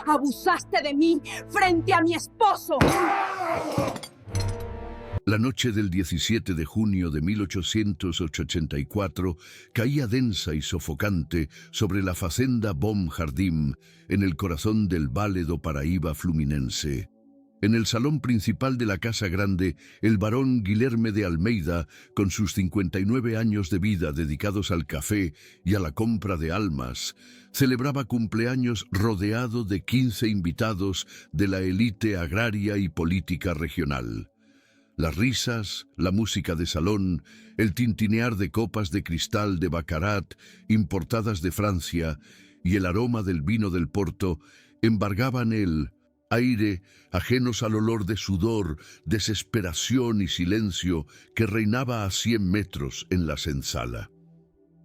Abusaste de mí frente a mi esposo. La noche del 17 de junio de 1884 caía densa y sofocante sobre la facenda Bom Jardim, en el corazón del Vale do Paraíba fluminense. En el salón principal de la Casa Grande, el barón Guilherme de Almeida, con sus 59 años de vida dedicados al café y a la compra de almas, celebraba cumpleaños rodeado de 15 invitados de la élite agraria y política regional. Las risas, la música de salón, el tintinear de copas de cristal de Baccarat importadas de Francia y el aroma del vino del Porto embargaban el aire, ajenos al olor de sudor, desesperación y silencio que reinaba a 100 metros en la senzala.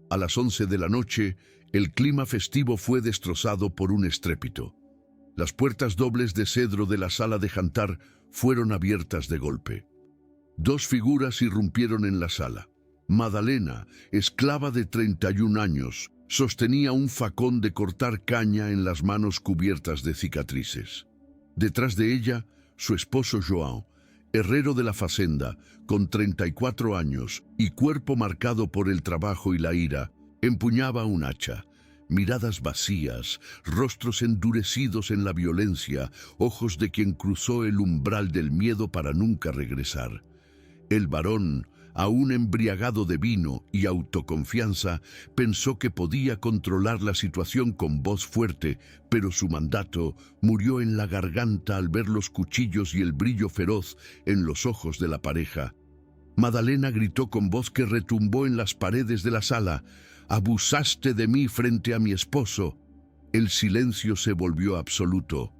A las 11 de la noche, el clima festivo fue destrozado por un estrépito. Las puertas dobles de cedro de la sala de jantar fueron abiertas de golpe. Dos figuras irrumpieron en la sala. Madalena, esclava de 31 años, sostenía un facón de cortar caña en las manos cubiertas de cicatrices. Detrás de ella, su esposo João, herrero de la facenda, con 34 años y cuerpo marcado por el trabajo y la ira, empuñaba un hacha. Miradas vacías, rostros endurecidos en la violencia, ojos de quien cruzó el umbral del miedo para nunca regresar. El varón, aún embriagado de vino y autoconfianza, pensó que podía controlar la situación con voz fuerte, pero su mandato murió en la garganta al ver los cuchillos y el brillo feroz en los ojos de la pareja. Madalena gritó con voz que retumbó en las paredes de la sala: «Abusaste de mí frente a mi esposo». El silencio se volvió absoluto.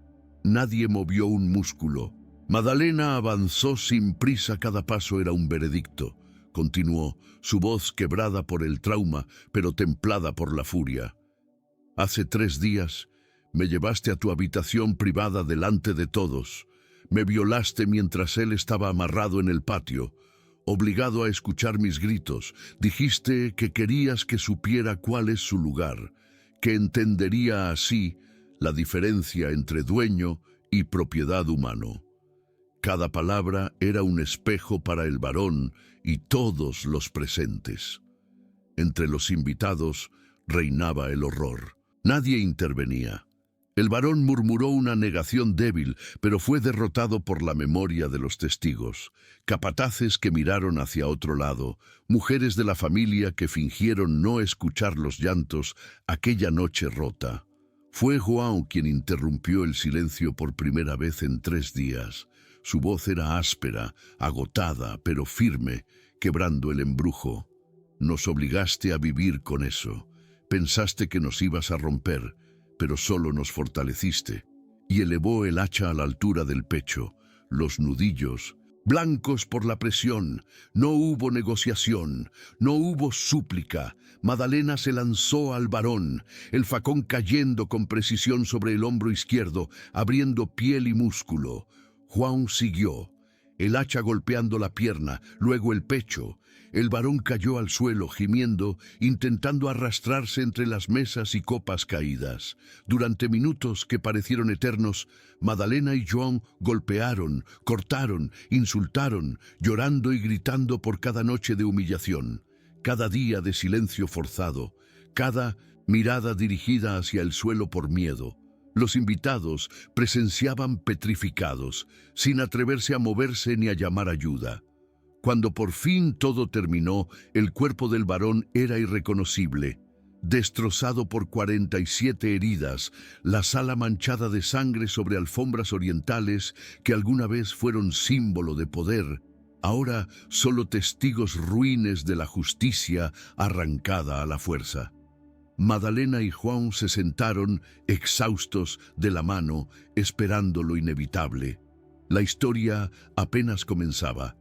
Nadie movió un músculo. Madalena avanzó sin prisa, cada paso era un veredicto. Continuó, su voz quebrada por el trauma, pero templada por la furia. «Hace 3 días me llevaste a tu habitación privada delante de todos. Me violaste mientras él estaba amarrado en el patio. Obligado a escuchar mis gritos, dijiste que querías que supiera cuál es su lugar, que entendería así la diferencia entre dueño y propiedad humano». Cada palabra era un espejo para el varón y todos los presentes. Entre los invitados reinaba el horror. Nadie intervenía. El varón murmuró una negación débil, pero fue derrotado por la memoria de los testigos. Capataces que miraron hacia otro lado, mujeres de la familia que fingieron no escuchar los llantos aquella noche rota. Fue João quien interrumpió el silencio por primera vez en 3 días. Su voz era áspera, agotada, pero firme, quebrando el embrujo. «Nos obligaste a vivir con eso. Pensaste que nos ibas a romper, pero solo nos fortaleciste». Y elevó el hacha a la altura del pecho. Los nudillos, blancos por la presión. No hubo negociación, no hubo súplica. Madalena se lanzó al varón, el facón cayendo con precisión sobre el hombro izquierdo, abriendo piel y músculo. João siguió, el hacha golpeando la pierna, luego el pecho. El varón cayó al suelo, gimiendo, intentando arrastrarse entre las mesas y copas caídas. Durante minutos que parecieron eternos, Madalena y João golpearon, cortaron, insultaron, llorando y gritando por cada noche de humillación, cada día de silencio forzado, cada mirada dirigida hacia el suelo por miedo. Los invitados presenciaban petrificados, sin atreverse a moverse ni a llamar ayuda. Cuando por fin todo terminó, el cuerpo del varón era irreconocible. Destrozado por 47 heridas, la sala manchada de sangre sobre alfombras orientales que alguna vez fueron símbolo de poder, ahora solo testigos ruines de la justicia arrancada a la fuerza. Madalena y João se sentaron, exhaustos, de la mano, esperando lo inevitable. La historia apenas comenzaba.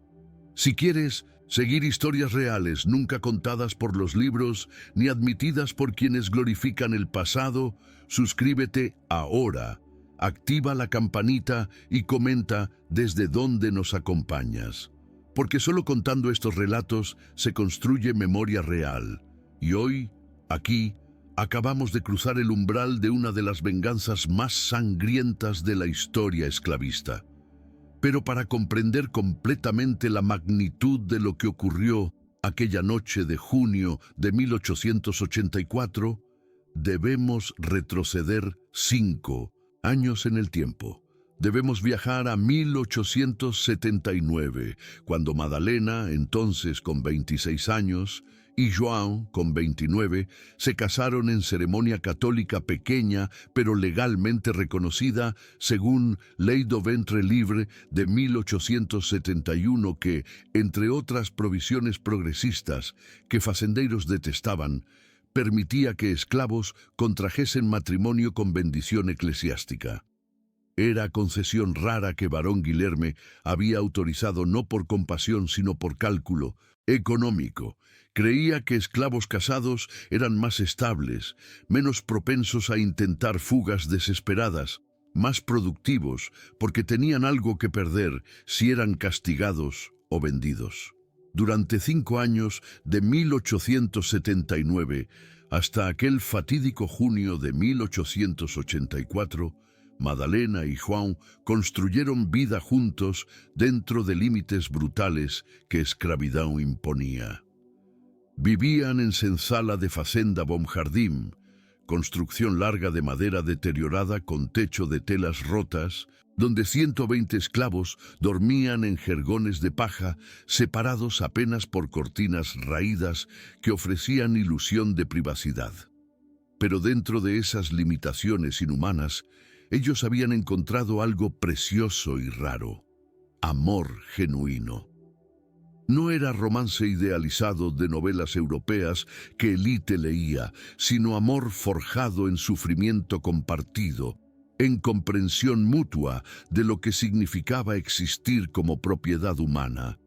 Si quieres seguir historias reales, nunca contadas por los libros, ni admitidas por quienes glorifican el pasado, suscríbete ahora, activa la campanita y comenta desde dónde nos acompañas. Porque solo contando estos relatos se construye memoria real. Y hoy, aquí, Acabamos de cruzar el umbral de una de las venganzas más sangrientas de la historia esclavista. Pero para comprender completamente la magnitud de lo que ocurrió aquella noche de junio de 1884, debemos retroceder 5 años en el tiempo. Debemos viajar a 1879, cuando Madalena, entonces con 26 años, y João, con 29, se casaron en ceremonia católica pequeña, pero legalmente reconocida, según Ley do Ventre Libre de 1871, que, entre otras provisiones progresistas que fazendeiros detestaban, permitía que esclavos contrajesen matrimonio con bendición eclesiástica. Era concesión rara que Barón Guilherme había autorizado no por compasión sino por cálculo económico. Creía que esclavos casados eran más estables, menos propensos a intentar fugas desesperadas, más productivos porque tenían algo que perder si eran castigados o vendidos. Durante 5 años, de 1879 hasta aquel fatídico junio de 1884, Madalena y João construyeron vida juntos dentro de límites brutales que escravidão imponía. Vivían en senzala de Fazenda Bom Jardim, construcción larga de madera deteriorada con techo de telas rotas, donde 120 esclavos dormían en jergones de paja, separados apenas por cortinas raídas que ofrecían ilusión de privacidad. Pero dentro de esas limitaciones inhumanas, ellos habían encontrado algo precioso y raro: amor genuino. No era romance idealizado de novelas europeas que Elite leía, sino amor forjado en sufrimiento compartido, en comprensión mutua de lo que significaba existir como propiedad humana.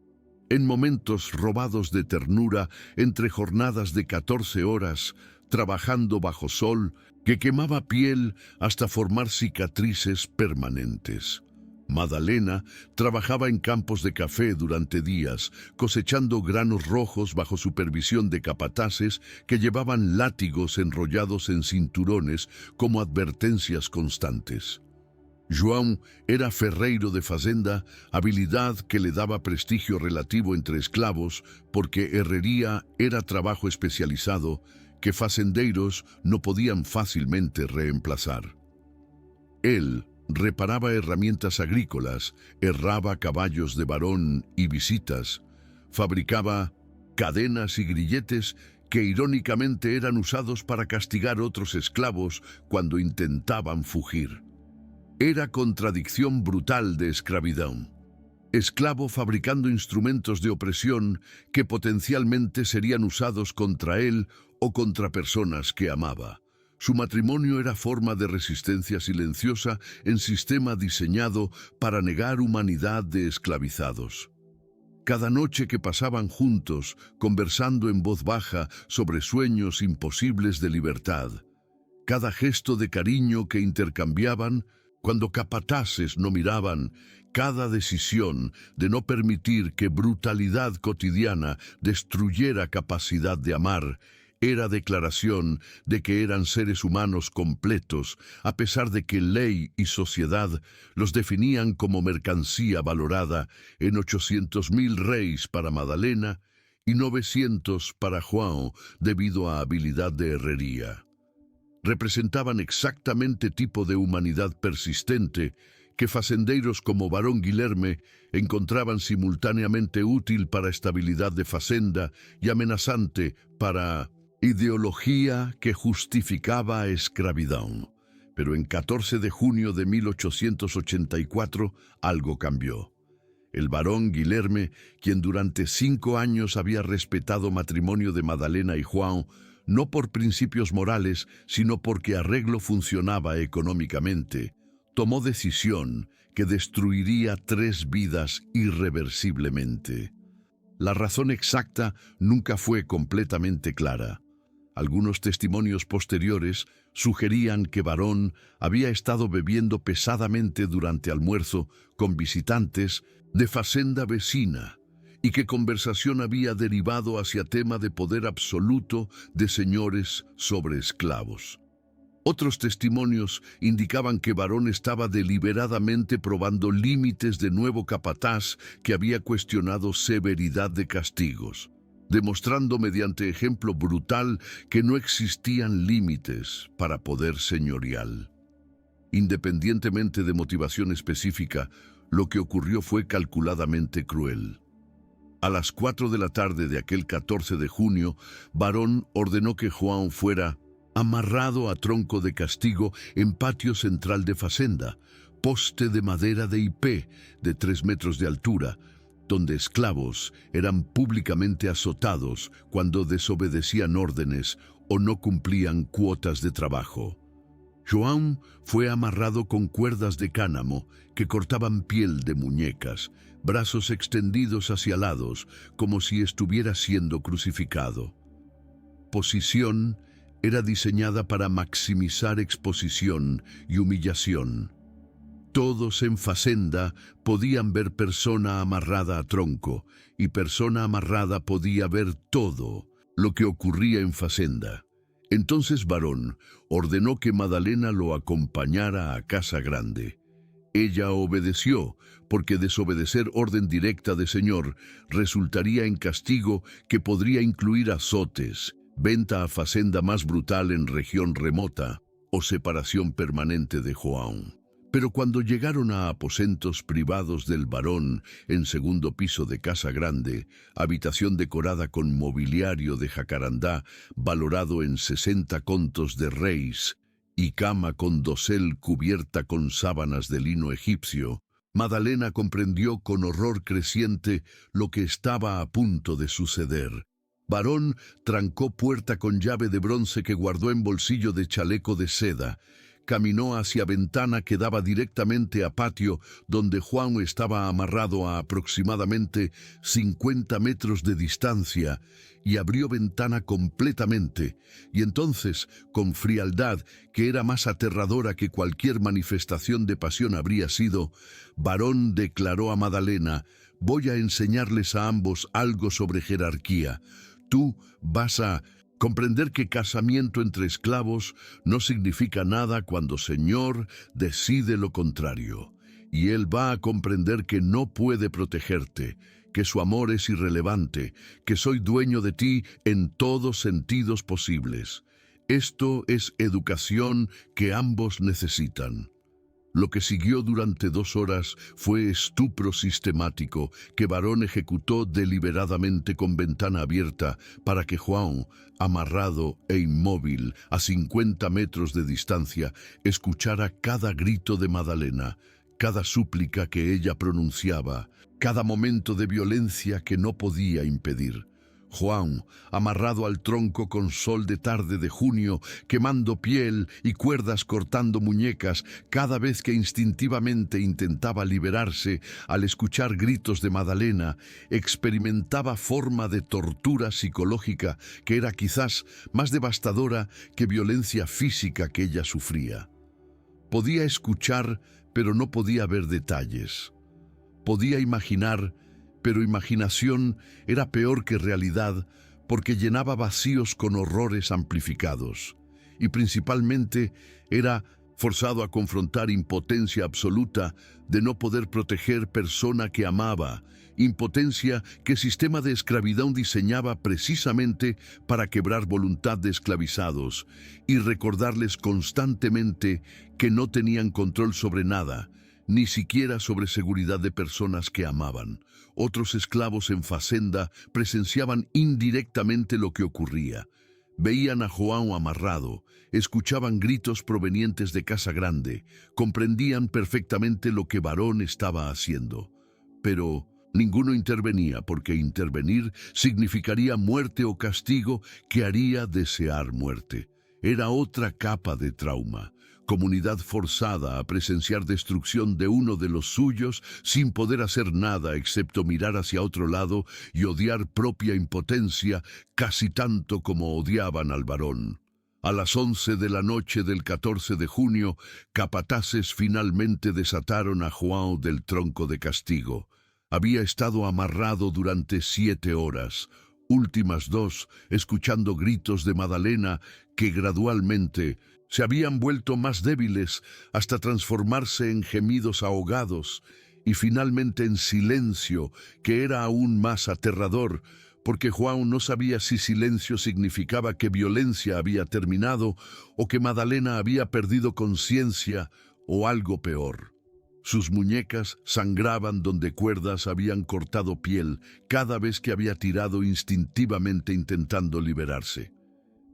En momentos robados de ternura, entre jornadas de 14 horas, trabajando bajo sol que quemaba piel hasta formar cicatrices permanentes. Madalena trabajaba en campos de café durante días, cosechando granos rojos bajo supervisión de capataces que llevaban látigos enrollados en cinturones como advertencias constantes. João era ferreiro de fazenda, habilidad que le daba prestigio relativo entre esclavos, porque herrería era trabajo especializado que fazendeiros no podían fácilmente reemplazar. Él reparaba herramientas agrícolas, herraba caballos de varón y visitas, fabricaba cadenas y grilletes que irónicamente eran usados para castigar otros esclavos cuando intentaban fugir. Era contradicción brutal de escravidão. Esclavo fabricando instrumentos de opresión que potencialmente serían usados contra él o contra personas que amaba. Su matrimonio era forma de resistencia silenciosa en sistema diseñado para negar humanidad de esclavizados. Cada noche que pasaban juntos, conversando en voz baja sobre sueños imposibles de libertad, cada gesto de cariño que intercambiaban, cuando capataces no miraban, cada decisión de no permitir que brutalidad cotidiana destruyera capacidad de amar, era declaración de que eran seres humanos completos, a pesar de que ley y sociedad los definían como mercancía valorada en 800.000 reis para Madalena y 900 para João debido a habilidad de herrería. Representaban exactamente tipo de humanidad persistente que fazendeiros como Barón Guilherme encontraban simultáneamente útil para estabilidad de fazenda y amenazante para ideología que justificaba escravidão. Pero en 14 de junio de 1884 algo cambió. El barón Guilherme, quien durante 5 años había respetado matrimonio de Madalena y João, no por principios morales, sino porque arreglo funcionaba económicamente, tomó decisión que destruiría 3 vidas irreversiblemente. La razón exacta nunca fue completamente clara. Algunos testimonios posteriores sugerían que Barón había estado bebiendo pesadamente durante almuerzo con visitantes de fazenda vecina y que conversación había derivado hacia tema de poder absoluto de señores sobre esclavos. Otros testimonios indicaban que Barón estaba deliberadamente probando límites de nuevo capataz que había cuestionado severidad de castigos, demostrando mediante ejemplo brutal que no existían límites para poder señorial. Independientemente de motivación específica, lo que ocurrió fue calculadamente cruel. A las 4 de la tarde de aquel 14 de junio, Barón ordenó que João fuera amarrado a tronco de castigo en patio central de Facenda, poste de madera de ipé de 3 metros de altura, donde esclavos eran públicamente azotados cuando desobedecían órdenes o no cumplían cuotas de trabajo. João fue amarrado con cuerdas de cánamo que cortaban piel de muñecas, brazos extendidos hacia lados, como si estuviera siendo crucificado. Posición era diseñada para maximizar exposición y humillación. Todos en Facenda podían ver persona amarrada a tronco, y persona amarrada podía ver todo lo que ocurría en Facenda. Entonces Barón ordenó que Madalena lo acompañara a Casa Grande. Ella obedeció, porque desobedecer orden directa de señor resultaría en castigo que podría incluir azotes, venta a facenda más brutal en región remota o separación permanente de João. Pero cuando llegaron a aposentos privados del Barón en segundo piso de Casa Grande, habitación decorada con mobiliario de jacarandá valorado en 60 contos de reis y cama con dosel cubierta con sábanas de lino egipcio, Madalena comprendió con horror creciente lo que estaba a punto de suceder. Barón trancó puerta con llave de bronce que guardó en bolsillo de chaleco de seda. Caminó hacia ventana que daba directamente a patio, donde João estaba amarrado a aproximadamente 50 metros de distancia, y abrió ventana completamente. Y entonces, con frialdad que era más aterradora que cualquier manifestación de pasión habría sido, Barón declaró a Madalena: «Voy a enseñarles a ambos algo sobre jerarquía. Tú vas a comprender que casamiento entre esclavos no significa nada cuando Señor decide lo contrario. Y él va a comprender que no puede protegerte, que su amor es irrelevante, que soy dueño de ti en todos sentidos posibles. Esto es educación que ambos necesitan». Lo que siguió durante 2 horas fue estupro sistemático que Barón ejecutó deliberadamente con ventana abierta para que João, amarrado e inmóvil a 50 metros de distancia, escuchara cada grito de Madalena, cada súplica que ella pronunciaba, cada momento de violencia que no podía impedir. João, amarrado al tronco con sol de tarde de junio, quemando piel y cuerdas cortando muñecas, cada vez que instintivamente intentaba liberarse al escuchar gritos de Madalena, experimentaba forma de tortura psicológica que era quizás más devastadora que violencia física que ella sufría. Podía escuchar, pero no podía ver detalles. Podía imaginar, pero imaginación era peor que realidad porque llenaba vacíos con horrores amplificados. Y principalmente era forzado a confrontar impotencia absoluta de no poder proteger persona que amaba, impotencia que sistema de esclavitud diseñaba precisamente para quebrar voluntad de esclavizados y recordarles constantemente que no tenían control sobre nada, ni siquiera sobre seguridad de personas que amaban. Otros esclavos en Facenda presenciaban indirectamente lo que ocurría. Veían a João amarrado, escuchaban gritos provenientes de Casa Grande, comprendían perfectamente lo que Barón estaba haciendo. Pero ninguno intervenía, porque intervenir significaría muerte o castigo que haría desear muerte. Era otra capa de trauma. Comunidad forzada a presenciar destrucción de uno de los suyos sin poder hacer nada excepto mirar hacia otro lado y odiar propia impotencia casi tanto como odiaban al Barón. A las 11 de la noche del 14 de junio, capataces finalmente desataron a João del tronco de castigo. Había estado amarrado durante 7 horas, últimas 2 escuchando gritos de Madalena que gradualmente se habían vuelto más débiles hasta transformarse en gemidos ahogados y finalmente en silencio, que era aún más aterrador, porque João no sabía si silencio significaba que violencia había terminado o que Madalena había perdido conciencia o algo peor. Sus muñecas sangraban donde cuerdas habían cortado piel cada vez que había tirado instintivamente intentando liberarse.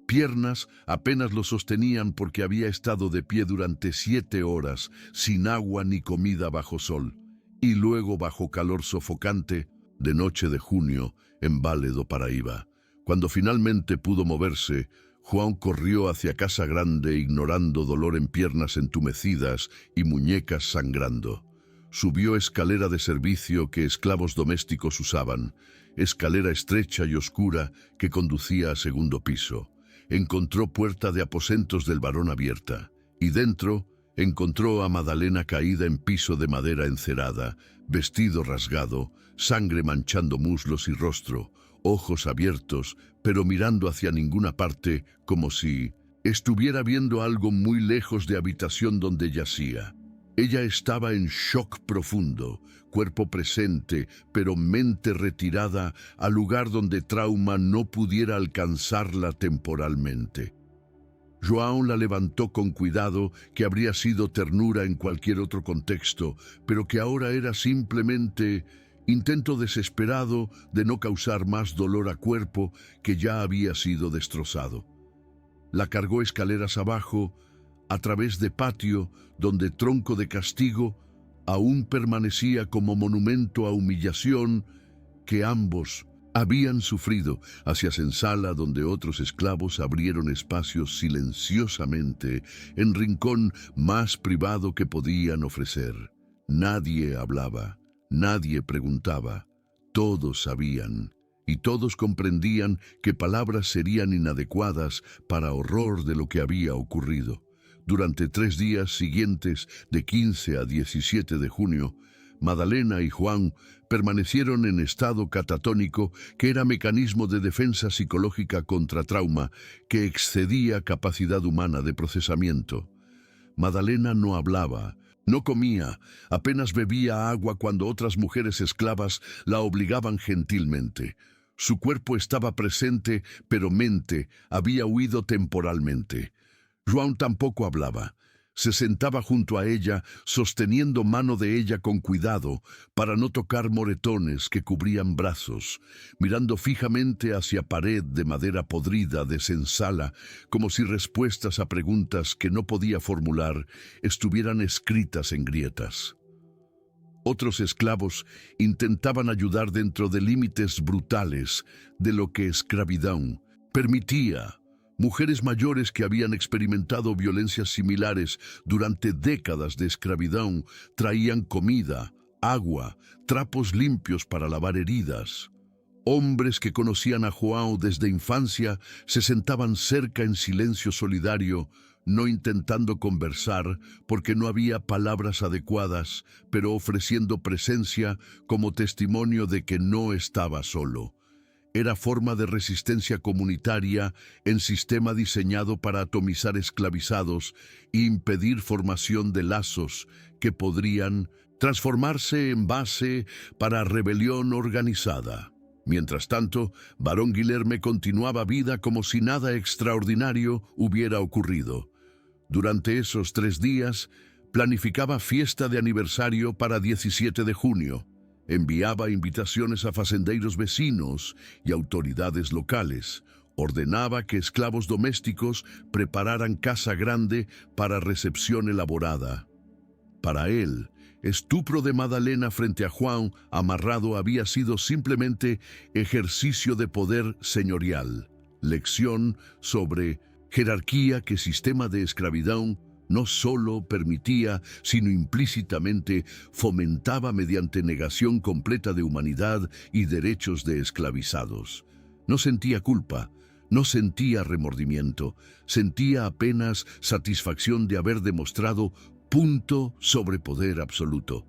Piernas apenas lo sostenían porque había estado de pie durante 7 horas, sin agua ni comida bajo sol, y luego bajo calor sofocante, de noche de junio, en Vale do Paraíba. Cuando finalmente pudo moverse, João corrió hacia Casa Grande ignorando dolor en piernas entumecidas y muñecas sangrando. Subió escalera de servicio que esclavos domésticos usaban, escalera estrecha y oscura que conducía a segundo piso. Encontró puerta de aposentos del varón abierta, y dentro encontró a Madalena caída en piso de madera encerada, vestido rasgado, sangre manchando muslos y rostro, ojos abiertos, pero mirando hacia ninguna parte, como si estuviera viendo algo muy lejos de habitación donde yacía. Ella estaba en shock profundo, cuerpo presente, pero mente retirada al lugar donde trauma no pudiera alcanzarla temporalmente. João la levantó con cuidado, que habría sido ternura en cualquier otro contexto, pero que ahora era simplemente intento desesperado de no causar más dolor a cuerpo que ya había sido destrozado. La cargó escaleras abajo, a través de patio, donde tronco de castigo aún permanecía como monumento a humillación que ambos habían sufrido, hacia sala donde otros esclavos abrieron espacios silenciosamente en rincón más privado que podían ofrecer. Nadie hablaba, nadie preguntaba, todos sabían, y todos comprendían que palabras serían inadecuadas para horror de lo que había ocurrido. Durante 3 días siguientes, de 15 a 17 de junio, Madalena y João permanecieron en estado catatónico, que era mecanismo de defensa psicológica contra trauma que excedía capacidad humana de procesamiento. Madalena no hablaba, no comía, apenas bebía agua cuando otras mujeres esclavas la obligaban gentilmente. Su cuerpo estaba presente, pero mente había huido temporalmente. João tampoco hablaba. Se sentaba junto a ella, sosteniendo mano de ella con cuidado para no tocar moretones que cubrían brazos, mirando fijamente hacia pared de madera podrida de senzala, como si respuestas a preguntas que no podía formular estuvieran escritas en grietas. Otros esclavos intentaban ayudar dentro de límites brutales de lo que esclavitud permitía. Mujeres mayores que habían experimentado violencias similares durante décadas de esclavitud traían comida, agua, trapos limpios para lavar heridas. Hombres que conocían a João desde infancia se sentaban cerca en silencio solidario, no intentando conversar porque no había palabras adecuadas, pero ofreciendo presencia como testimonio de que no estaba solo. Era forma de resistencia comunitaria en sistema diseñado para atomizar esclavizados e impedir formación de lazos que podrían transformarse en base para rebelión organizada. Mientras tanto, Barón Guilherme continuaba vida como si nada extraordinario hubiera ocurrido. Durante esos 3 días, planificaba fiesta de aniversario para 17 de junio. Enviaba invitaciones a fazendeiros vecinos y autoridades locales. Ordenaba que esclavos domésticos prepararan casa grande para recepción elaborada. Para él, estupro de Madalena frente a João amarrado había sido simplemente ejercicio de poder señorial, lección sobre jerarquía que sistema de esclavitud no solo permitía, sino implícitamente fomentaba mediante negación completa de humanidad y derechos de esclavizados. No sentía culpa, no sentía remordimiento, sentía apenas satisfacción de haber demostrado punto sobre poder absoluto.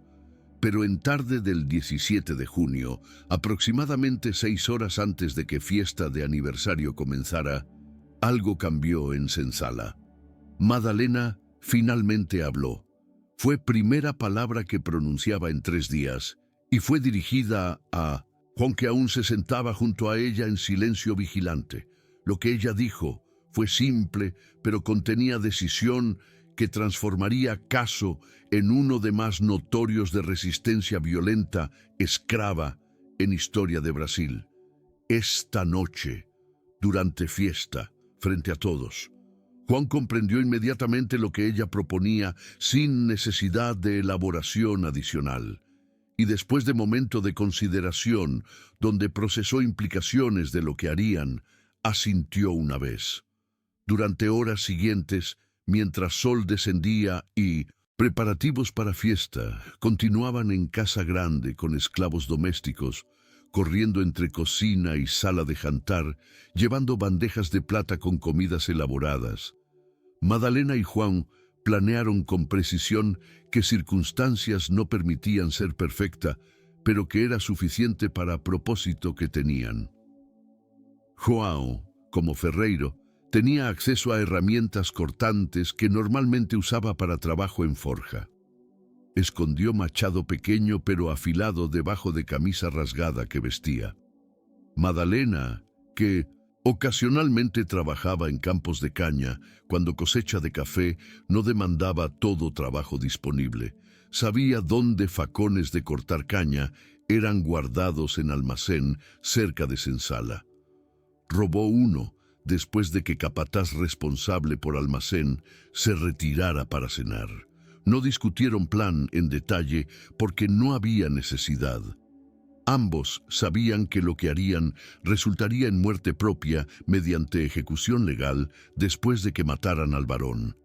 Pero en tarde del 17 de junio, aproximadamente 6 horas antes de que fiesta de aniversario comenzara, algo cambió en Sensala. Madalena finalmente habló. Fue primera palabra que pronunciaba en 3 días, y fue dirigida a Juan, que aún se sentaba junto a ella en silencio vigilante. Lo que ella dijo fue simple, pero contenía decisión que transformaría caso en uno de más notorios de resistencia violenta escrava en historia de Brasil. Esta noche, durante fiesta, frente a todos, Juan comprendió inmediatamente lo que ella proponía sin necesidad de elaboración adicional. Y después de momento de consideración, donde procesó implicaciones de lo que harían, asintió una vez. Durante horas siguientes, mientras sol descendía y preparativos para fiesta continuaban en casa grande con esclavos domésticos, corriendo entre cocina y sala de jantar, llevando bandejas de plata con comidas elaboradas. Madalena y Juan planearon con precisión qué circunstancias no permitían ser perfecta, pero que era suficiente para propósito que tenían. João, como ferreiro, tenía acceso a herramientas cortantes que normalmente usaba para trabajo en forja. Escondió machado pequeño pero afilado debajo de camisa rasgada que vestía. Madalena, que ocasionalmente trabajaba en campos de caña, cuando cosecha de café no demandaba todo trabajo disponible. Sabía dónde facones de cortar caña eran guardados en almacén cerca de Sensala. Robó uno después de que capataz responsable por almacén se retirara para cenar. No discutieron plan en detalle porque no había necesidad. Ambos sabían que lo que harían resultaría en muerte propia mediante ejecución legal después de que mataran al varón.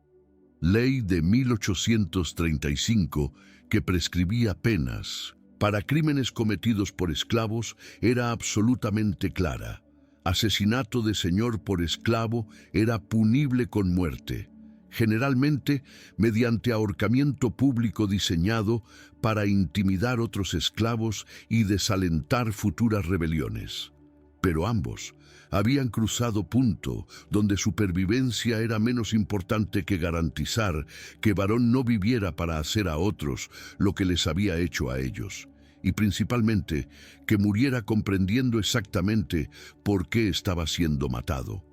Ley de 1835 que prescribía penas para crímenes cometidos por esclavos era absolutamente clara. Asesinato de señor por esclavo era punible con muerte, generalmente mediante ahorcamiento público diseñado para intimidar otros esclavos y desalentar futuras rebeliones. Pero ambos habían cruzado punto donde supervivencia era menos importante que garantizar que varón no viviera para hacer a otros lo que les había hecho a ellos, y principalmente que muriera comprendiendo exactamente por qué estaba siendo matado.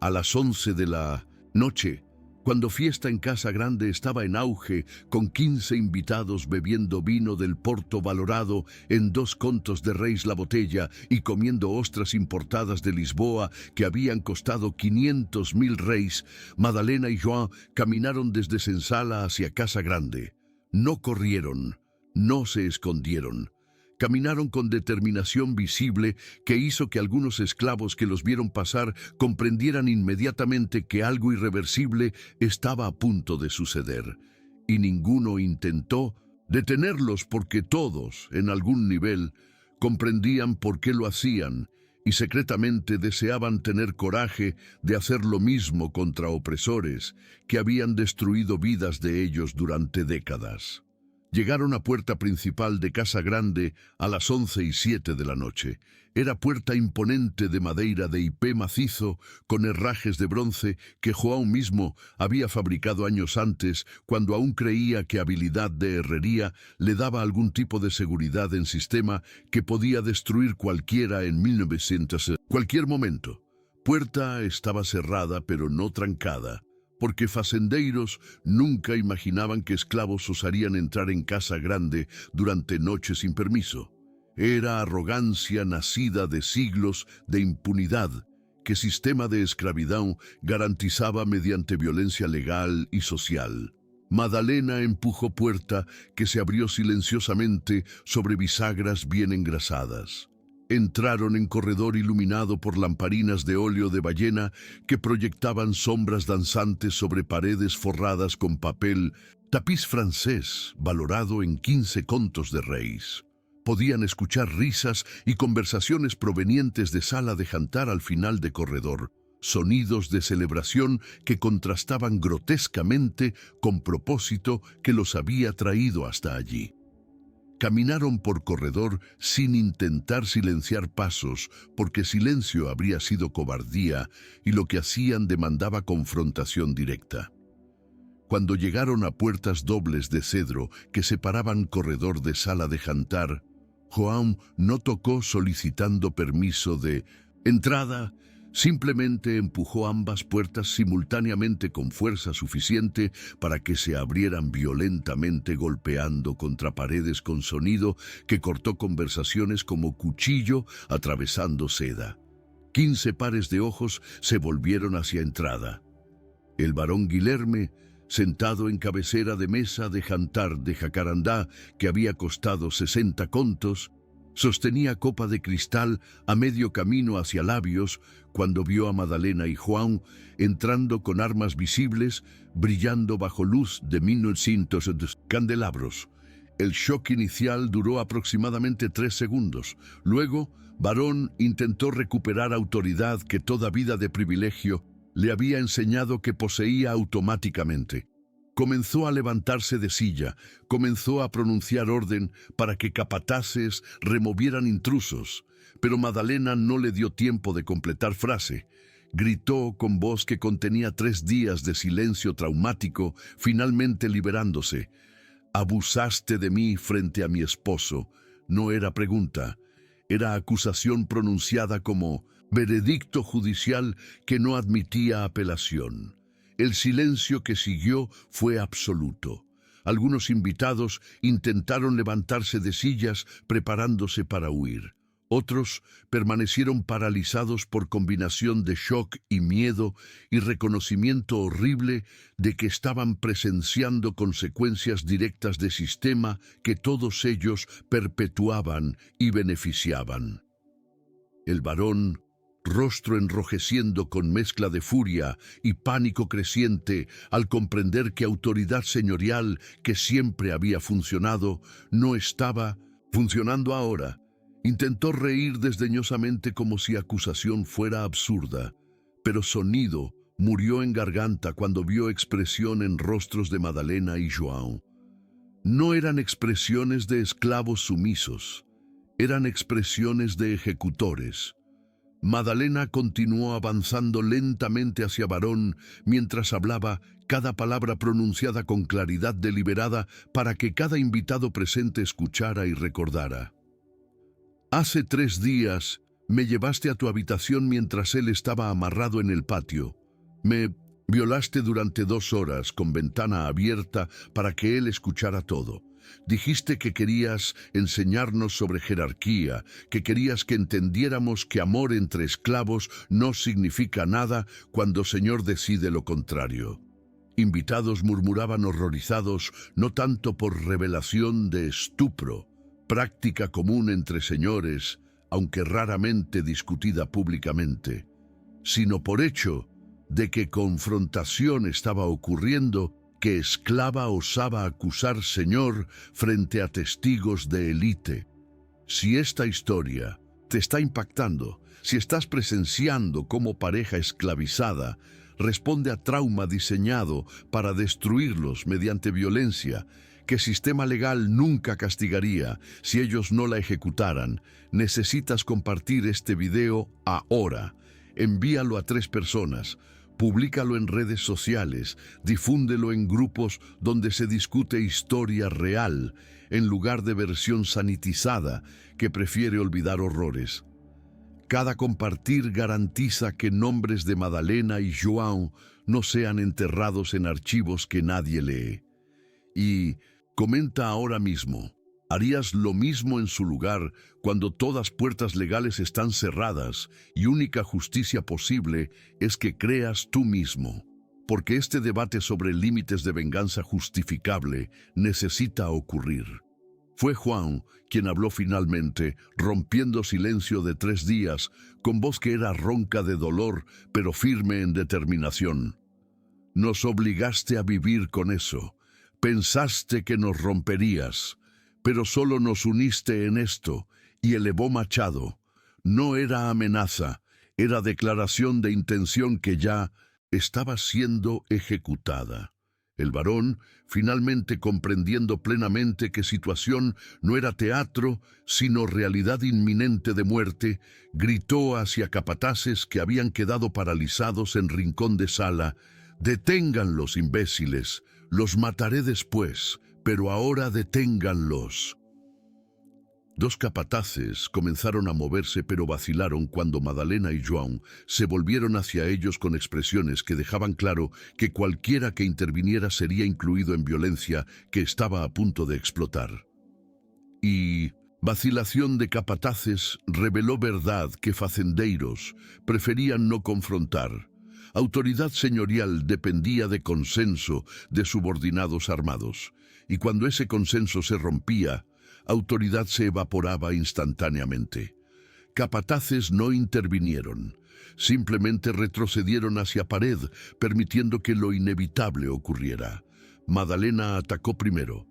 A las 11 de la noche, cuando fiesta en casa grande estaba en auge, con 15 invitados bebiendo vino del Porto valorado en 2 contos de reis la botella y comiendo ostras importadas de Lisboa que habían costado 500.000 reis, Madalena y João caminaron desde Sensala hacia casa grande. No corrieron, no se escondieron. Caminaron con determinación visible que hizo que algunos esclavos que los vieron pasar comprendieran inmediatamente que algo irreversible estaba a punto de suceder. Y ninguno intentó detenerlos porque todos, en algún nivel, comprendían por qué lo hacían y secretamente deseaban tener coraje de hacer lo mismo contra opresores que habían destruido vidas de ellos durante décadas. Llegaron a puerta principal de Casa Grande a las 11:07 de la noche. Era puerta imponente de madeira de hipé macizo con herrajes de bronce que João mismo había fabricado años antes cuando aún creía que habilidad de herrería le daba algún tipo de seguridad en sistema que podía destruir cualquiera en 1900. Cualquier momento. Puerta estaba cerrada pero no trancada, porque facendeiros nunca imaginaban que esclavos osarían entrar en Casa Grande durante noches sin permiso. Era arrogancia nacida de siglos de impunidad que sistema de esclavitud garantizaba mediante violencia legal y social. Madalena empujó puerta que se abrió silenciosamente sobre bisagras bien engrasadas. Entraron en corredor iluminado por lamparinas de óleo de ballena que proyectaban sombras danzantes sobre paredes forradas con papel, tapiz francés valorado en 15 contos de reis. Podían escuchar risas y conversaciones provenientes de sala de jantar al final de corredor, sonidos de celebración que contrastaban grotescamente con propósito que los había traído hasta allí. Caminaron por corredor sin intentar silenciar pasos, porque silencio habría sido cobardía y lo que hacían demandaba confrontación directa. Cuando llegaron a puertas dobles de cedro que separaban corredor de sala de jantar, João no tocó solicitando permiso de entrada. Simplemente empujó ambas puertas simultáneamente con fuerza suficiente para que se abrieran violentamente, golpeando contra paredes con sonido que cortó conversaciones como cuchillo atravesando seda. 15 pares de ojos se volvieron hacia entrada. El barón Guilherme, sentado en cabecera de mesa de jantar de jacarandá que había costado 60 contos, sostenía copa de cristal a medio camino hacia labios cuando vio a Madalena y João entrando con armas visibles, brillando bajo luz de 1900 candelabros. El shock inicial duró aproximadamente 3 segundos. Luego, Barón intentó recuperar autoridad que toda vida de privilegio le había enseñado que poseía automáticamente. Comenzó a levantarse de silla, comenzó a pronunciar orden para que capataces removieran intrusos, pero Madalena no le dio tiempo de completar frase. Gritó con voz que contenía 3 días de silencio traumático, finalmente liberándose. «Abusaste de mí frente a mi esposo». No era pregunta, era acusación pronunciada como veredicto judicial que no admitía apelación. El silencio que siguió fue absoluto. Algunos invitados intentaron levantarse de sillas preparándose para huir. Otros permanecieron paralizados por combinación de shock y miedo y reconocimiento horrible de que estaban presenciando consecuencias directas de sistema que todos ellos perpetuaban y beneficiaban. El varón, rostro enrojeciendo con mezcla de furia y pánico creciente al comprender que autoridad señorial que siempre había funcionado no estaba funcionando ahora. Intentó reír desdeñosamente como si acusación fuera absurda, pero sonido murió en garganta cuando vio expresión en rostros de Madalena y João. No eran expresiones de esclavos sumisos, eran expresiones de ejecutores. Madalena continuó avanzando lentamente hacia Barón mientras hablaba, cada palabra pronunciada con claridad deliberada para que cada invitado presente escuchara y recordara. «Hace 3 días me llevaste a tu habitación mientras él estaba amarrado en el patio. Me violaste durante 2 horas con ventana abierta para que él escuchara todo. Dijiste que querías enseñarnos sobre jerarquía, que querías que entendiéramos que amor entre esclavos no significa nada cuando Señor decide lo contrario». Invitados murmuraban horrorizados, no tanto por revelación de estupro, práctica común entre señores, aunque raramente discutida públicamente, sino por hecho de que confrontación estaba ocurriendo, que esclava osaba acusar señor frente a testigos de élite. Si esta historia te está impactando, si estás presenciando cómo pareja esclavizada responde a trauma diseñado para destruirlos mediante violencia, que sistema legal nunca castigaría si ellos no la ejecutaran, necesitas compartir este video ahora. Envíalo a 3 personas, públicalo en redes sociales, difúndelo en grupos donde se discute historia real, en lugar de versión sanitizada que prefiere olvidar horrores. Cada compartir garantiza que nombres de Madalena y João no sean enterrados en archivos que nadie lee. Y comenta ahora mismo, ¿harías lo mismo en su lugar cuando todas puertas legales están cerradas y única justicia posible es que creas tú mismo? Porque este debate sobre límites de venganza justificable necesita ocurrir. Fue João quien habló finalmente, rompiendo silencio de 3 días, con voz que era ronca de dolor, pero firme en determinación. Nos obligaste a vivir con eso. Pensaste que nos romperías, pero solo nos uniste en esto, y elevó machado. No era amenaza, era declaración de intención que ya estaba siendo ejecutada. El varón, finalmente comprendiendo plenamente que situación no era teatro, sino realidad inminente de muerte, gritó hacia capataces que habían quedado paralizados en rincón de sala: «Deténganlos, imbéciles, los mataré después, pero ahora deténganlos». Dos capataces comenzaron a moverse, pero vacilaron cuando Madalena y João se volvieron hacia ellos con expresiones que dejaban claro que cualquiera que interviniera sería incluido en violencia que estaba a punto de explotar. Y vacilación de capataces reveló verdad que facendeiros preferían no confrontar. Autoridad señorial dependía de consenso de subordinados armados, y cuando ese consenso se rompía, autoridad se evaporaba instantáneamente. Capataces no intervinieron, simplemente retrocedieron hacia pared, permitiendo que lo inevitable ocurriera. Madalena atacó primero.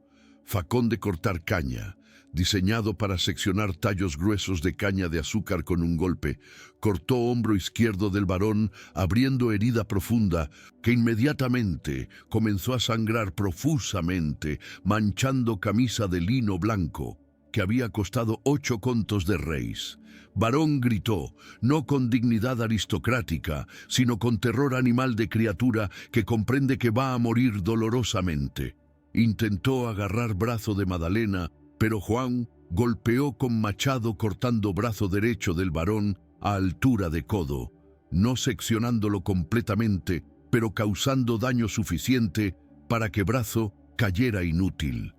Facón de cortar caña, diseñado para seccionar tallos gruesos de caña de azúcar con un golpe, cortó hombro izquierdo del varón, abriendo herida profunda que inmediatamente comenzó a sangrar profusamente, manchando camisa de lino blanco que había costado 8 contos de reis. Varón gritó, no con dignidad aristocrática, sino con terror animal de criatura que comprende que va a morir dolorosamente. Intentó agarrar brazo de Madalena, pero João golpeó con machado cortando brazo derecho del varón a altura de codo, no seccionándolo completamente, pero causando daño suficiente para que brazo cayera inútil.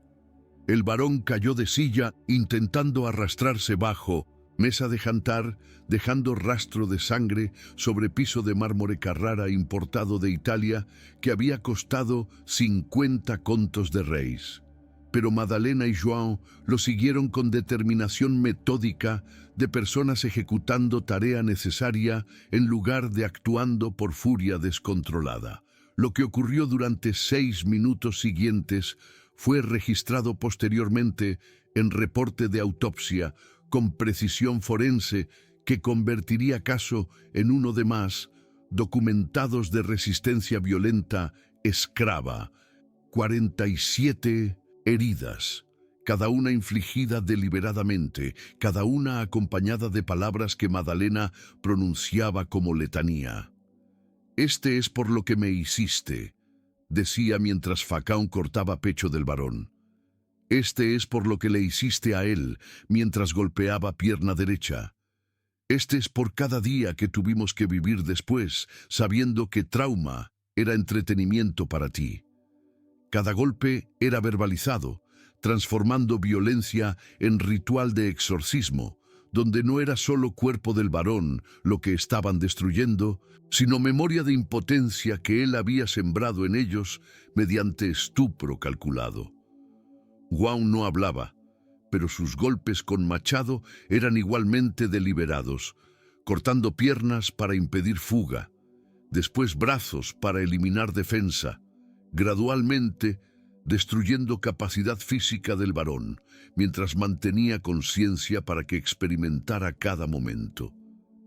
El varón cayó de silla intentando arrastrarse bajo mesa de jantar, dejando rastro de sangre sobre piso de mármore Carrara importado de Italia que había costado 50 contos de reis. Pero Madalena y João lo siguieron con determinación metódica de personas ejecutando tarea necesaria en lugar de actuando por furia descontrolada. Lo que ocurrió durante 6 minutos siguientes fue registrado posteriormente en reporte de autopsia con precisión forense que convertiría caso en uno de más documentados de resistencia violenta escrava. 47 heridas, cada una infligida deliberadamente, cada una acompañada de palabras que Madalena pronunciaba como letanía. «Este es por lo que me hiciste», decía mientras Facón cortaba pecho del varón. «Este es por lo que le hiciste a él mientras golpeaba pierna derecha. Este es por cada día que tuvimos que vivir después, sabiendo que trauma era entretenimiento para ti». Cada golpe era verbalizado, transformando violencia en ritual de exorcismo, donde no era solo cuerpo del varón lo que estaban destruyendo, sino memoria de impotencia que él había sembrado en ellos mediante estupro calculado. João no hablaba, pero sus golpes con machado eran igualmente deliberados, cortando piernas para impedir fuga, después brazos para eliminar defensa, gradualmente destruyendo capacidad física del varón, mientras mantenía conciencia para que experimentara cada momento.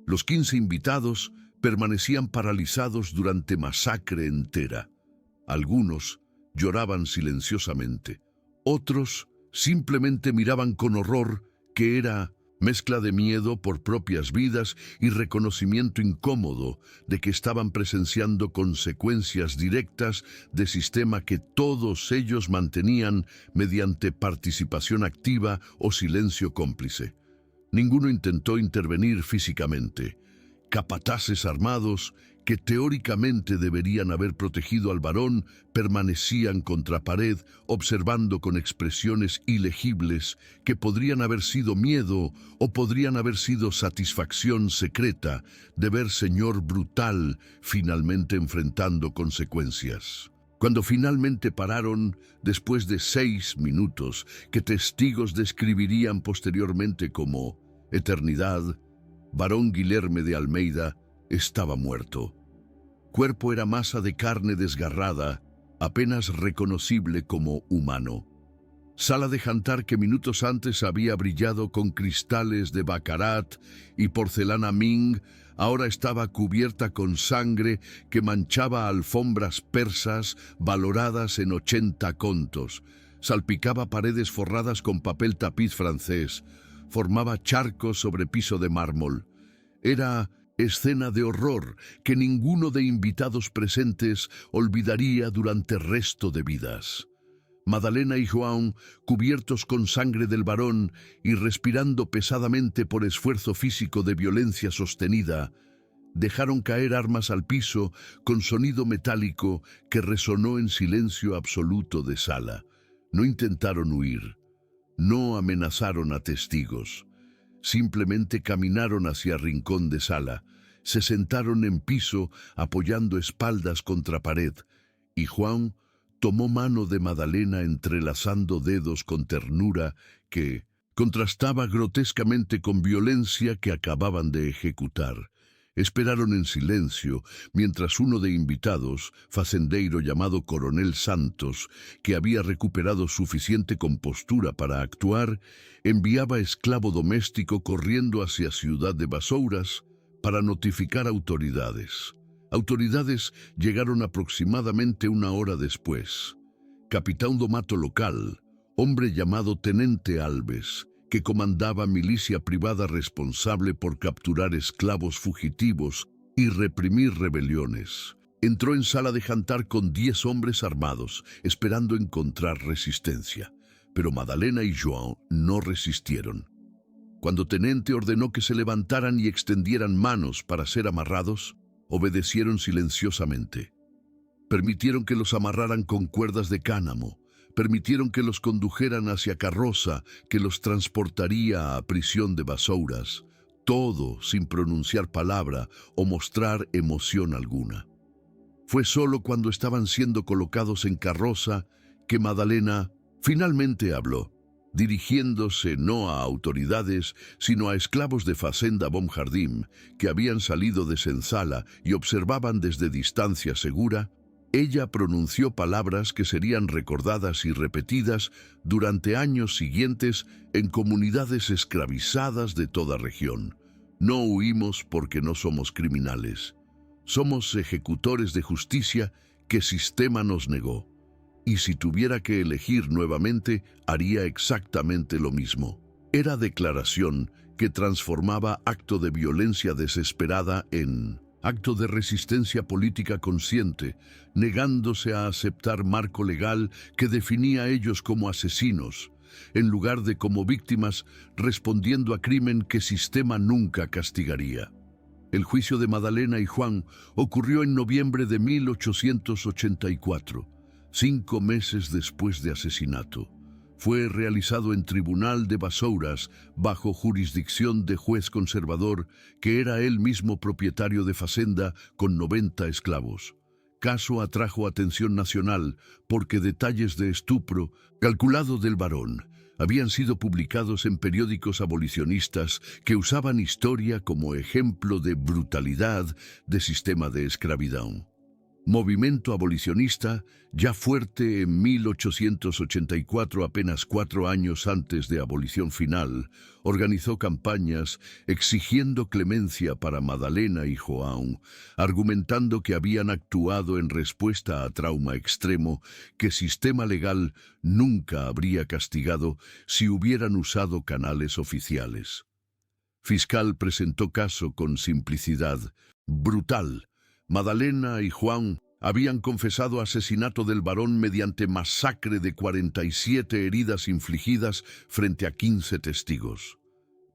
Los 15 invitados permanecían paralizados durante masacre entera. Algunos lloraban silenciosamente, otros simplemente miraban con horror, que era mezcla de miedo por propias vidas y reconocimiento incómodo de que estaban presenciando consecuencias directas de sistema que todos ellos mantenían mediante participación activa o silencio cómplice. Ninguno intentó intervenir físicamente. Capataces armados, que teóricamente deberían haber protegido al varón, permanecían contra pared, observando con expresiones ilegibles que podrían haber sido miedo o podrían haber sido satisfacción secreta de ver señor brutal finalmente enfrentando consecuencias. Cuando finalmente pararon, después de 6 minutos, que testigos describirían posteriormente como eternidad, varón Guilherme de Almeida estaba muerto. Cuerpo era masa de carne desgarrada, apenas reconocible como humano. Sala de jantar que minutos antes había brillado con cristales de baccarat y porcelana Ming, ahora estaba cubierta con sangre que manchaba alfombras persas valoradas en 80 contos. Salpicaba paredes forradas con papel tapiz francés, formaba charcos sobre piso de mármol. Era escena de horror que ninguno de invitados presentes olvidaría durante el resto de vidas. Madalena y João, cubiertos con sangre del varón y respirando pesadamente por esfuerzo físico de violencia sostenida, dejaron caer armas al piso con sonido metálico que resonó en silencio absoluto de sala. No intentaron huir, no amenazaron a testigos. Simplemente caminaron hacia el rincón de sala, se sentaron en piso apoyando espaldas contra pared, y João tomó mano de Madalena entrelazando dedos con ternura que contrastaba grotescamente con violencia que acababan de ejecutar. Esperaron en silencio mientras uno de invitados, facendeiro llamado Coronel Santos, que había recuperado suficiente compostura para actuar, enviaba esclavo doméstico corriendo hacia Ciudad de Vassouras para notificar autoridades. Autoridades llegaron aproximadamente una hora después. Capitán do mato local, hombre llamado Tenente Alves, que comandaba milicia privada responsable por capturar esclavos fugitivos y reprimir rebeliones, entró en sala de jantar con 10 hombres armados, esperando encontrar resistencia. Pero Madalena y João no resistieron. Cuando Tenente ordenó que se levantaran y extendieran manos para ser amarrados, obedecieron silenciosamente. Permitieron que los amarraran con cuerdas de cánamo, permitieron que los condujeran hacia carroza que los transportaría a prisión de Vassouras, todo sin pronunciar palabra o mostrar emoción alguna. Fue solo cuando estaban siendo colocados en carroza que Madalena finalmente habló, dirigiéndose no a autoridades, sino a esclavos de Fazenda Bom Jardim, que habían salido de Senzala y observaban desde distancia segura. Ella pronunció palabras que serían recordadas y repetidas durante años siguientes en comunidades esclavizadas de toda región. No huimos porque no somos criminales. Somos ejecutores de justicia que sistema nos negó. Y si tuviera que elegir nuevamente, haría exactamente lo mismo. Era declaración que transformaba acto de violencia desesperada en acto de resistencia política consciente, negándose a aceptar marco legal que definía a ellos como asesinos, en lugar de como víctimas respondiendo a crimen que sistema nunca castigaría. El juicio de Madalena y João ocurrió en noviembre de 1884. 5 meses después de asesinato. Fue realizado en Tribunal de Vassouras bajo jurisdicción de juez conservador que era él mismo propietario de fazenda con 90 esclavos. Caso atrajo atención nacional porque detalles de estupro calculado del varón habían sido publicados en periódicos abolicionistas que usaban historia como ejemplo de brutalidad de sistema de esclavitud. Movimiento abolicionista, ya fuerte en 1884, apenas 4 años antes de abolición final, organizó campañas exigiendo clemencia para Madalena y João, argumentando que habían actuado en respuesta a trauma extremo que sistema legal nunca habría castigado si hubieran usado canales oficiales. Fiscal presentó caso con simplicidad, brutal. Madalena y João habían confesado asesinato del varón mediante masacre de 47 heridas infligidas frente a 15 testigos.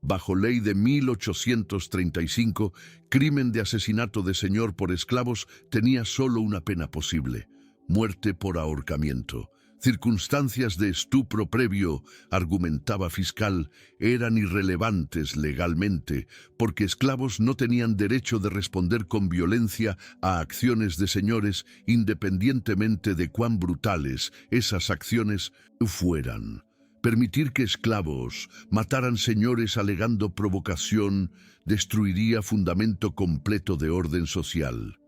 Bajo ley de 1835, crimen de asesinato de señor por esclavos tenía solo una pena posible: muerte por ahorcamiento. Circunstancias de estupro previo, argumentaba fiscal, eran irrelevantes legalmente, porque esclavos no tenían derecho de responder con violencia a acciones de señores, independientemente de cuán brutales esas acciones fueran. Permitir que esclavos mataran señores alegando provocación destruiría fundamento completo de orden social.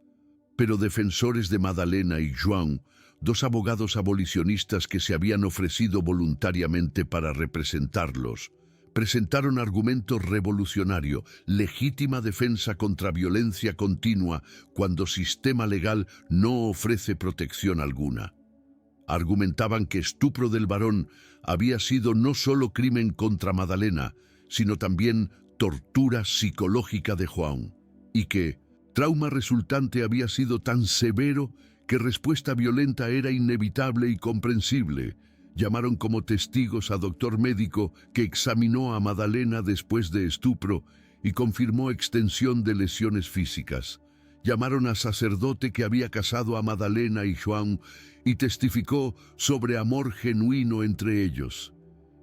Pero defensores de Madalena y João dos abogados abolicionistas que se habían ofrecido voluntariamente para representarlos. Presentaron argumento revolucionario, legítima defensa contra violencia continua cuando sistema legal no ofrece protección alguna. Argumentaban que estupro del varón había sido no solo crimen contra Madalena, sino también tortura psicológica de João, y que trauma resultante había sido tan severo que respuesta violenta era inevitable y comprensible. Llamaron como testigos a doctor médico que examinó a Madalena después de estupro y confirmó extensión de lesiones físicas. Llamaron a sacerdote que había casado a Madalena y João y testificó sobre amor genuino entre ellos.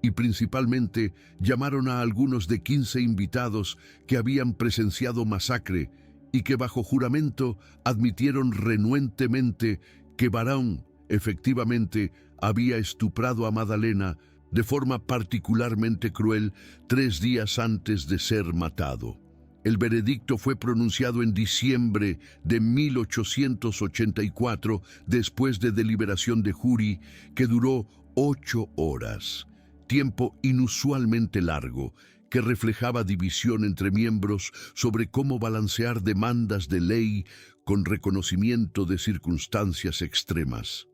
Y principalmente llamaron a algunos de 15 invitados que habían presenciado masacre y que bajo juramento admitieron renuentemente que Barão efectivamente había estuprado a Madalena de forma particularmente cruel 3 días antes de ser matado. El veredicto fue pronunciado en diciembre de 1884 después de deliberación de jury que duró 8 horas, tiempo inusualmente largo, que reflejaba división entre miembros sobre cómo balancear demandas de ley con reconocimiento de circunstancias extremas.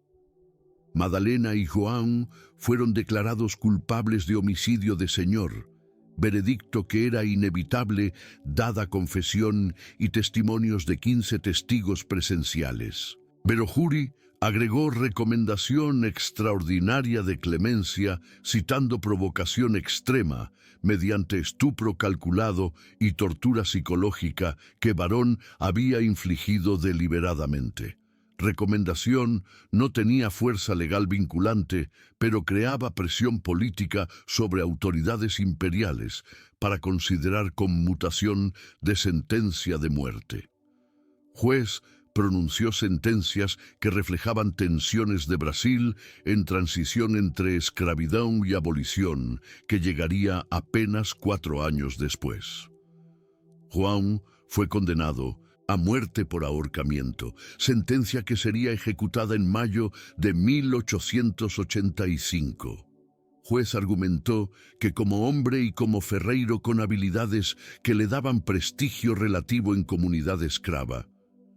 Madalena y João fueron declarados culpables de homicidio de señor, veredicto que era inevitable dada confesión y testimonios de 15 testigos presenciales. Pero jury agregó recomendación extraordinaria de clemencia, citando provocación extrema, mediante estupro calculado y tortura psicológica que Barón había infligido deliberadamente. Recomendación no tenía fuerza legal vinculante, pero creaba presión política sobre autoridades imperiales para considerar conmutación de sentencia de muerte. Juez pronunció sentencias que reflejaban tensiones de Brasil en transición entre escravidão y abolición, que llegaría apenas 4 años después. João fue condenado a muerte por ahorcamiento, sentencia que sería ejecutada en mayo de 1885. Juez argumentó que como hombre y como ferreiro con habilidades que le daban prestigio relativo en comunidad escrava,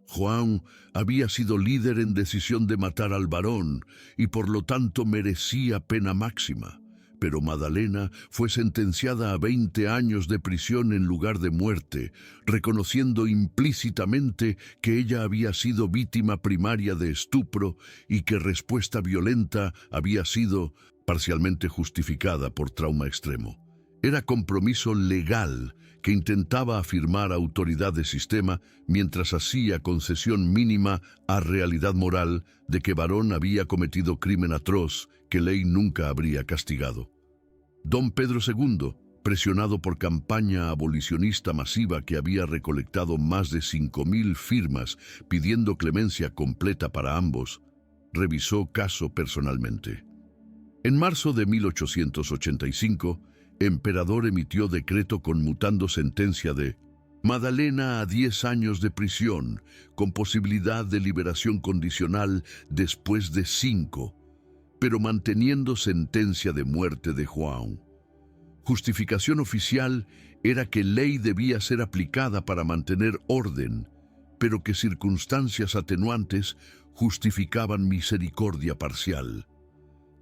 João había sido líder en decisión de matar al varón y por lo tanto merecía pena máxima. Pero Madalena fue sentenciada a 20 años de prisión en lugar de muerte, reconociendo implícitamente que ella había sido víctima primaria de estupro y que respuesta violenta había sido parcialmente justificada por trauma extremo. Era compromiso legal que intentaba afirmar autoridad de sistema mientras hacía concesión mínima a realidad moral de que Barón había cometido crimen atroz que ley nunca habría castigado. Don Pedro II, presionado por campaña abolicionista masiva que había recolectado más de 5.000 firmas pidiendo clemencia completa para ambos, revisó caso personalmente. En marzo de 1885, emperador emitió decreto conmutando sentencia de Madalena a 10 años de prisión, con posibilidad de liberación condicional después de 5, pero manteniendo sentencia de muerte de João. Justificación oficial era que ley debía ser aplicada para mantener orden, pero que circunstancias atenuantes justificaban misericordia parcial.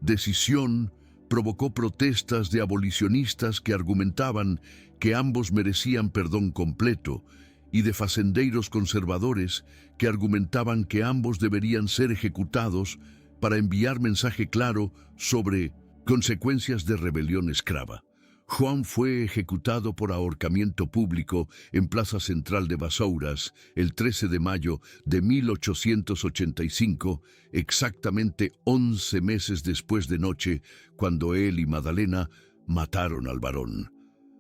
Decisión provocó protestas de abolicionistas que argumentaban que ambos merecían perdón completo y de fazendeiros conservadores que argumentaban que ambos deberían ser ejecutados para enviar mensaje claro sobre consecuencias de rebelión escrava. João fue ejecutado por ahorcamiento público en Plaza Central de Vassouras el 13 de mayo de 1885, exactamente 11 meses después de noche, cuando él y Madalena mataron al varón.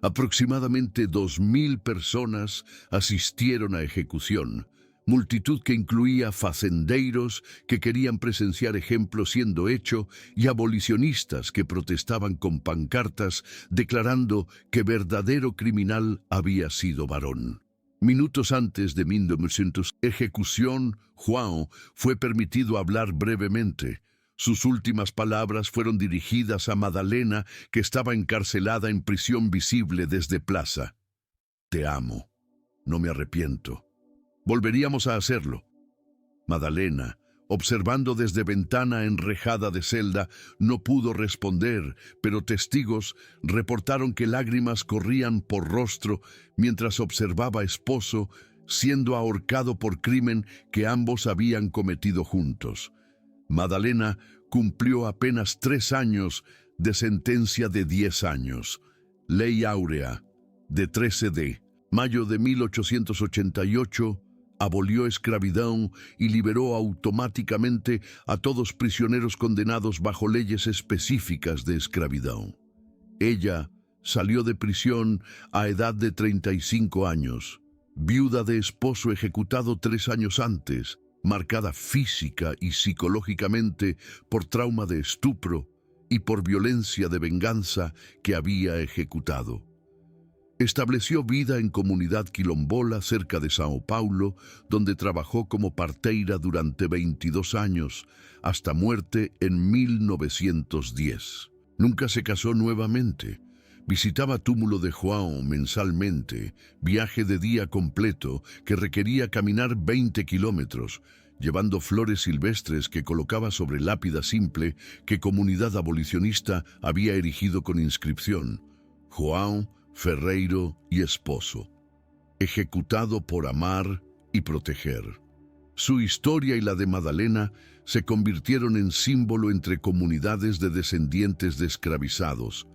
Aproximadamente 2.000 personas asistieron a ejecución, multitud que incluía fazendeiros que querían presenciar ejemplo siendo hecho y abolicionistas que protestaban con pancartas declarando que verdadero criminal había sido Barón. Minutos antes de 1900 ejecución, João fue permitido hablar brevemente. Sus últimas palabras fueron dirigidas a Madalena, que estaba encarcelada en prisión visible desde plaza. Te amo. No me arrepiento. Volveríamos a hacerlo. Madalena, observando desde ventana enrejada de celda, no pudo responder, pero testigos reportaron que lágrimas corrían por rostro mientras observaba a esposo siendo ahorcado por crimen que ambos habían cometido juntos. Madalena cumplió apenas 3 años de sentencia de 10 años. Ley Áurea, de 13 de mayo de 1888, abolió esclavitud y liberó automáticamente a todos prisioneros condenados bajo leyes específicas de esclavitud. Ella salió de prisión a edad de 35 años, viuda de esposo ejecutado 3 años antes, marcada física y psicológicamente por trauma de estupro y por violencia de venganza que había ejecutado. Estableció vida en comunidad quilombola cerca de Sao Paulo, donde trabajó como parteira durante 22 años, hasta muerte en 1910. Nunca se casó nuevamente. Visitaba túmulo de João mensalmente, viaje de día completo que requería caminar 20 kilómetros, llevando flores silvestres que colocaba sobre lápida simple que comunidad abolicionista había erigido con inscripción: João Ferreiro y esposo, ejecutado por amar y proteger. Su historia y la de Madalena se convirtieron en símbolo entre comunidades de descendientes de esclavizados,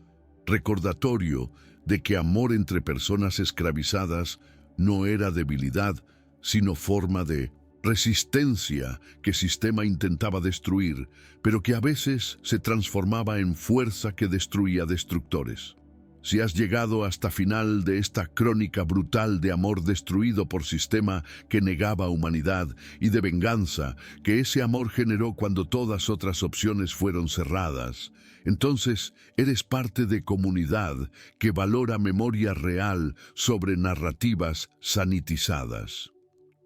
recordatorio de que amor entre personas esclavizadas no era debilidad, sino forma de resistencia que el sistema intentaba destruir, pero que a veces se transformaba en fuerza que destruía destructores. Si has llegado hasta final de esta crónica brutal de amor destruido por sistema que negaba humanidad y de venganza que ese amor generó cuando todas otras opciones fueron cerradas, entonces eres parte de comunidad que valora memoria real sobre narrativas sanitizadas.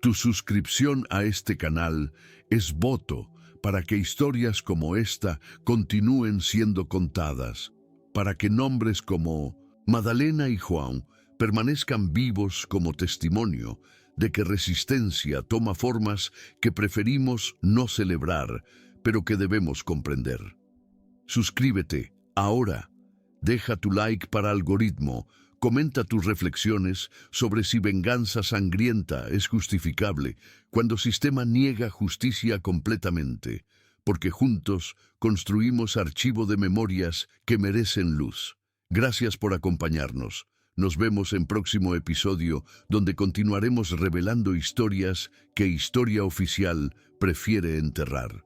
Tu suscripción a este canal es voto para que historias como esta continúen siendo contadas, para que nombres como Madalena y João permanezcan vivos como testimonio de que resistencia toma formas que preferimos no celebrar, pero que debemos comprender. Suscríbete ahora, deja tu like para algoritmo, comenta tus reflexiones sobre si venganza sangrienta es justificable cuando sistema niega justicia completamente, porque juntos construimos archivo de memorias que merecen luz. Gracias por acompañarnos. Nos vemos en próximo episodio, donde continuaremos revelando historias que Historia Oficial prefiere enterrar.